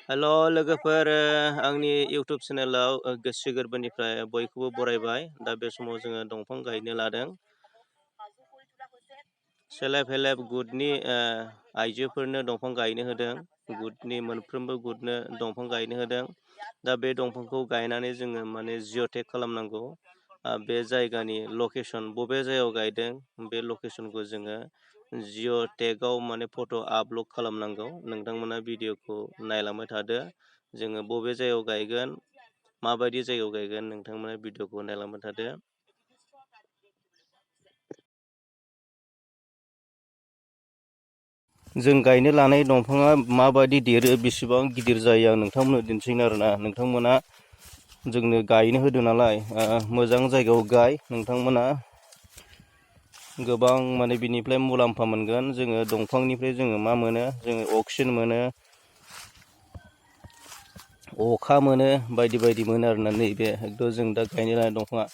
हेल' लोगोफोर आंनि इउटुब चेनेलाव गोसो गोरबोनिफ्राय बयखौबो बरायबाय। दा बे समाव जोङो दंफां गायनो लादों। सेल्फ हेल्प ग्रुपनि आइजोफोरनो दंफां गायनो होदों। ग्रुपनि मोनफ्रोमबो ग्रुपनो दंफां गायनो होदों। दा बे दंफांखौ गायनानै जोङो माने जिअ'टेग खालामनांगौ। बे जायगानि लकेसन बबे जायगायाव गायदों बे लकेसनखौ जोङो जिअ'टेगआव माने फट' आपल'ड खालामनांगौ। नोंथांमोना भिडिअ'खौ नायलांबाय थादो। जोङो बबे जायगायाव गायगोन माबायदि जायगायाव गायगोन नोंथांमोना भिडिअ'खौ नायलांबाय थादो। जों गायनो लानाय दंफाङा माबायदि देरो बेसेबां गिदिर जायो आं नोंथांमोननो दिन्थिगोन आरोना। नोंथांमोना जोंनो गायनो होदों नालाय मोजां जायगायाव गाय। नोंथांमोना गोबां माने बिनिफ्राय मुलाम्फा मोनगोन। जोङो दंफांनिफ्राय जोङो मा मोनो? जोङो अक्सिजेन मोनो, अखा मोनो, बायदि बायदि मोनो आरोना। नैबे एकदम जों दा गायनो लानाय दंफाङा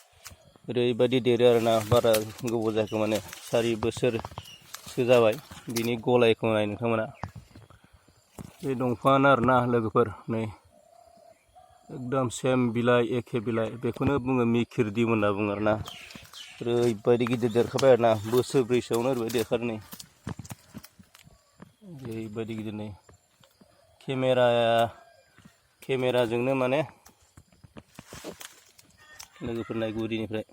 ओरैबायदि देरो आरोना। बारा गोबाव जायाखै माने 4 बोसोरसो जाबाय बिनि गलायखौ नाय नोंथांमोना। बे दंफाङानो आरोना लोगोफोर नै एकदम सेम बिलाइ एखे बिलाइ बेखौनो बुङो मिखिरदिम होनना बुङो आरोना। ओरैबायदि गिदिर देरखाबाय आरोना। बोसोरब्रैसोआवनो ओरैबायदि देरखादों नै ओरैबायदि गिदिर नै केमेराजोंनो माने लोगोफोर नाय गुदिनिफ्राय।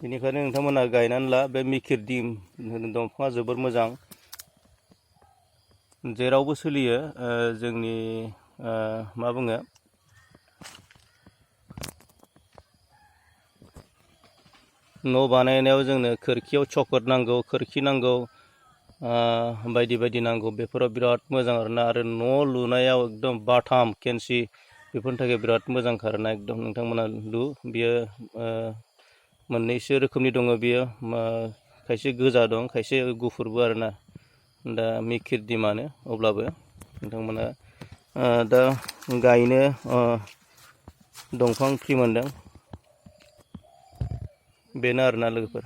बेनिखायनो नोंथांमोना गायनानै ला। बे मिखिरदिम दंफाङा जोबोर मोजां, जेरावबो सोलियो। जोंनि मा बुङो न' बानायनायाव जोंनो खोरखियाव चकट नांगौ, खोरखि नांगौ, बायदि बायदि नांगौ। बेफोराव बिराद मोजां आरोना। आरो न' लुनायाव एकदम बाथाम केन्सि बेफोरनि थाखाय बिराद मोजांखा आरोना। एकदम नोंथांमोना लु। बियो मोननैसो रोखोमनि दङ बियो। खायसे गोजा दं, खायसे गुफुरबो आरोना। दा मिखिरदिमानो अब्लाबो नोंथांमोना दा गायनो दंफां फ्रि मोनदों। बेनो आरोना लोगोफोर।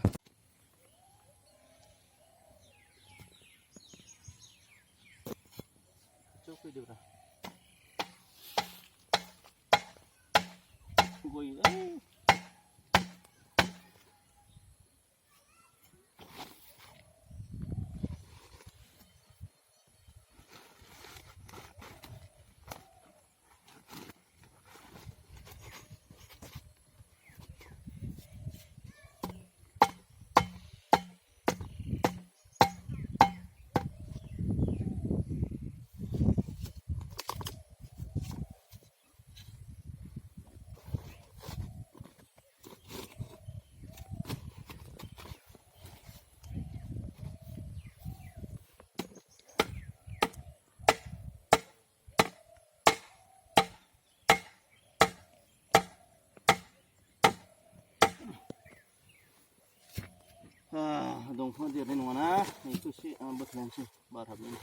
दंफां देरनाय नङाना बेखौ एसे बोख्लायनोसै बार हाबनायनि।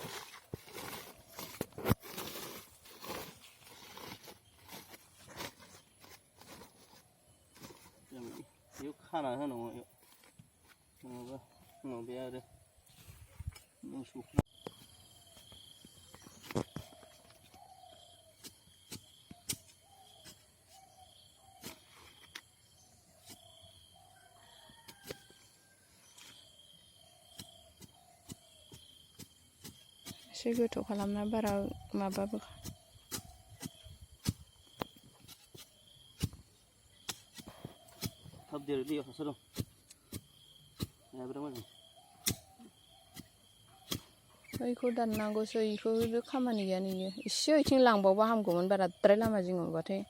बेयाव खाना होनांगौ, नङाबा माबाया आरो मोसौफ्रा एसे गोथौ खालामना बारा माबाबो थाब देरो दैयाव हासार दं। बिराद मोजां। बैखौ दाननांगौसो, बेखौ खामानि गैया नोङो। एसे ओइथिं लांबावबा हामगौमोन, बाराद्राय लामा जिङावबाथाय।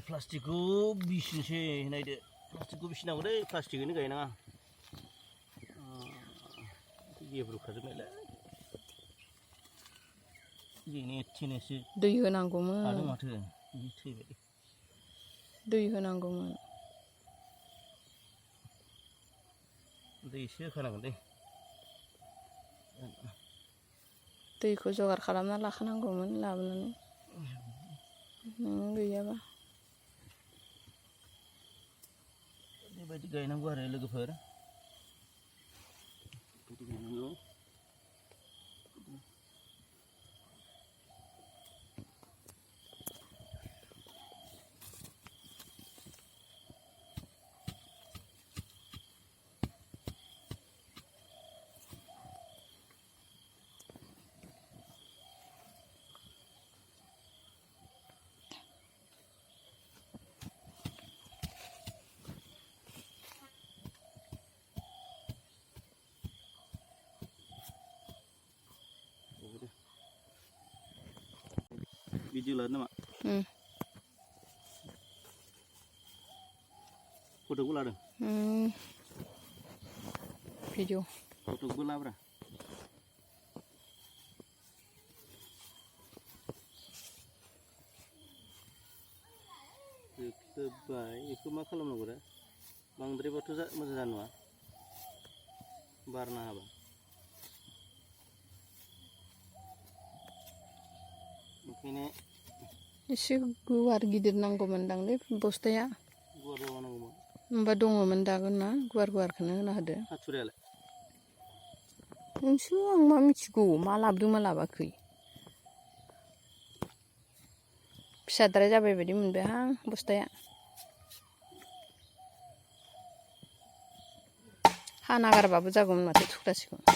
प्लास्टिकखौ बिसिनोसै नायदो। प्लास्टिकखौ बिसिनांगौ दै, प्लास्टिकैनो गायनाङा। गेब्रुखाजोबनायलाय जेने थेनेसो दै होनांगौमोन। हादों माथो थैबाय। दै होनांगौमोन। दै एसे होखानांगोन दै। दैखौ जगार खालामना लाखानांगौमोन लाबोनानै, नों गैयाबा। बेबायदि गायनांगौ आरो लोगोफोर बेबायदि गायनांगौ भिडिअ लादों नामा फट'बो लादों भिडिअ फट'बो लाब्रा खोबाय बेखौ मा खालामनांगौ दा बांद्रायबाथ' मोजां जानाय नङा बार नाङाबा ओंखायनो एसे गुवार गिदिर नांगौमोनदांलै बस्थाया गुवार जानांगौमोन होमबा दङमोन दागोन ना गुवार गुवारखौनो होना होदो हाथुरियालाय नोंसो आं मा मिथिगौ मा लाबोदों मा लाबाखै फिसाद्राय जाबाय बायदि मोनबाय आं बस्थाया हाना गारबाबो जागौमोन माथो थुख्रासेखौ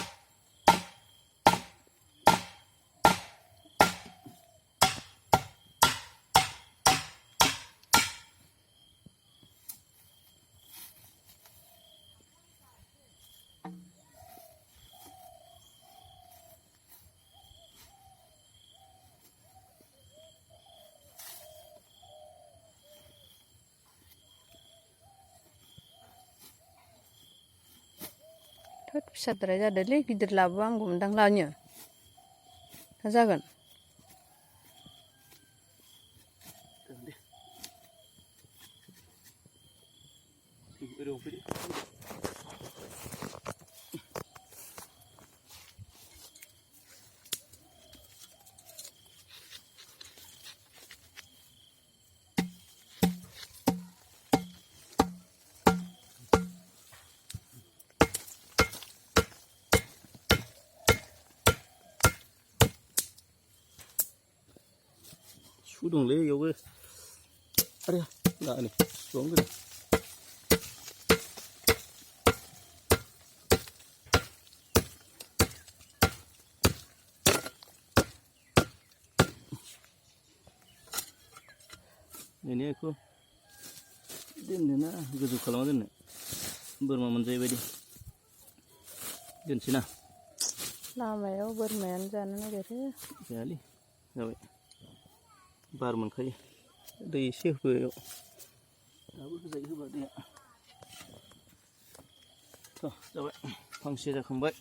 थोद फिसाद्राय जादोंलै गिदिर लाबोबा हामगौमोनदां लानो मा जागोन su dong le yoga aduh nggak nih dong gitu ini aku doननो गोजौ खालामना दोननो बोरमा मोनजायै बायदि दोनसै ना लामायाव बोरमायानो जानो नागिरो जायालै जाबाय बार मोनखायो दै एसे होबाय दाबो होजायो होबा दैया जाबाय फांसे जाखांबाय